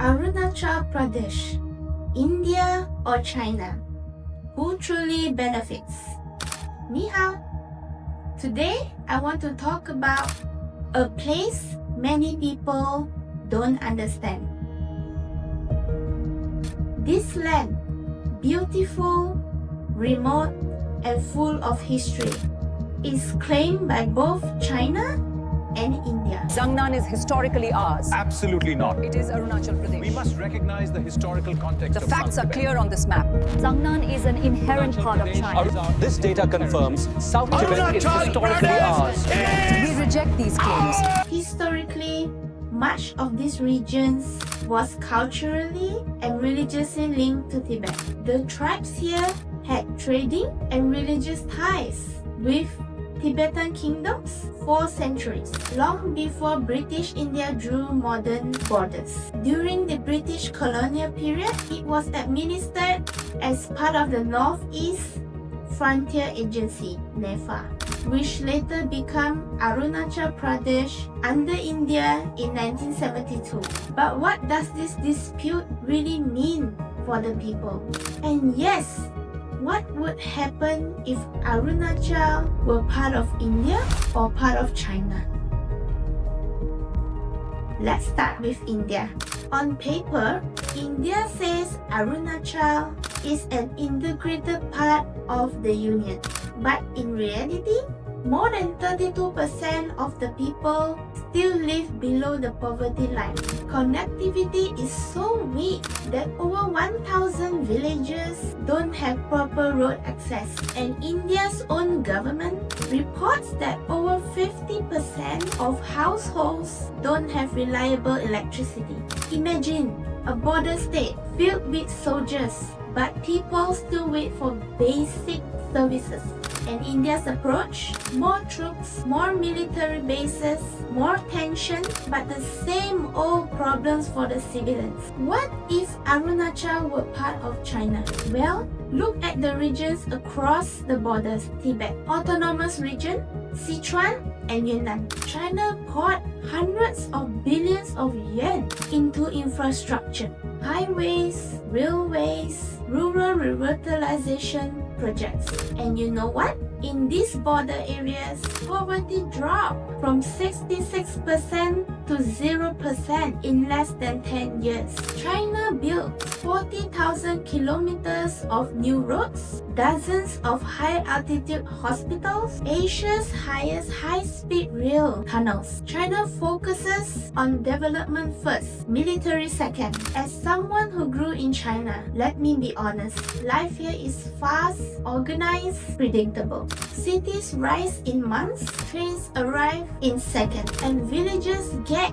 Arunachal Pradesh, India or China? Who truly benefits? Ni hao. Today, I want to talk about a place many people don't understand. This land, beautiful, remote, and full of history, is claimed by both China and India. Zangnan is historically ours. Absolutely not. It is Arunachal Pradesh. We must recognize the historical context The of facts South are Tibet. clear on this map. Zangnan is an inherent part of China. This data confirms South Tibet is historically ours. We reject these claims. Historically, much of these regions was culturally and religiously linked to Tibet. The tribes here had trading and religious ties with Tibetan kingdoms for centuries, long before British India drew modern borders. During the British colonial period, it was administered as part of the Northeast Frontier Agency, NEFA, which later became Arunachal Pradesh under India in 1972. But what does this dispute really mean for the people? And yes, what would happen if Arunachal were part of India or part of China? Let's start with India. On paper, India says Arunachal is an integrated part of the union. But in reality, more than 32% of the people still live below the poverty line. Connectivity is so weak that over 1,000 villages don't have proper road access. And India's own government reports that over 50% of households don't have reliable electricity. Imagine a border state filled with soldiers, but people still wait for basic services. And India's approach? More troops, more military bases, more tension, but the same old problems for the civilians. What if Arunachal were part of China? Well, look at the regions across the borders: Tibet, Autonomous Region, Sichuan, and Yunnan. China poured hundreds of billions of yuan into infrastructure, highways, railways, rural revitalization projects. And you know what? In these border areas, poverty dropped from 66% to 0% in less than 10 years. China built 40,000 kilometers of new roads, dozens of high-altitude hospitals, Asia's highest high-speed rail tunnels. China focuses on development first, military second. As someone who grew in China, let me be honest, life here is fast, organized, predictable. Cities rise in months, trains arrive in seconds, and villages get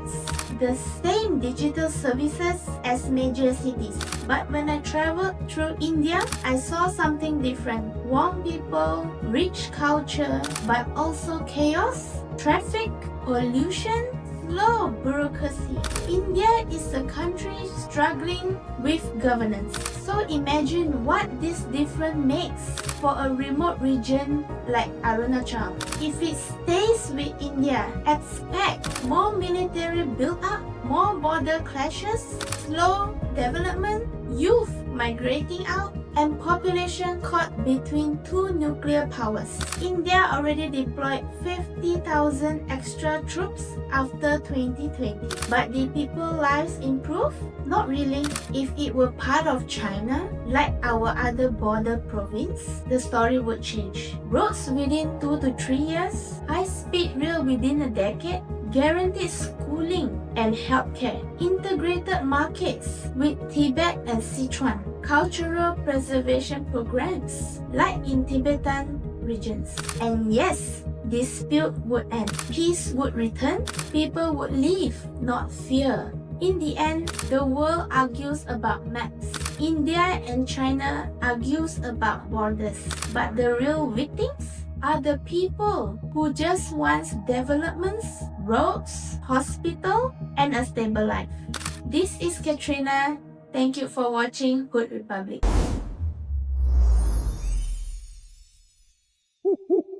the same digital services as major cities. But when I traveled through India, I saw something different. Warm people, rich culture, but also chaos, traffic, pollution, slow bureaucracy. India is a country struggling with governance. So imagine what this difference makes for a remote region like Arunachal. If it stays with India, expect more military build-up, more border clashes, slow development, youth migrating out, and population caught between two nuclear powers. India already deployed 50,000 extra troops after 2020. But did people's lives improve? Not really. If it were part of China, like our other border province, the story would change. Roads within 2 to 3 years, high-speed rail within a decade, guaranteed schooling and healthcare, integrated markets with Tibet and Sichuan, cultural preservation programs like in Tibetan regions. And yes, dispute would end, peace would return, people would live, not fear. In the end, the world argues about maps. India and China argues about borders. But the real victims are the people who just want developments, roads, hospital, and a stable life. This is Katrina. Thank you for watching Hoot Republic.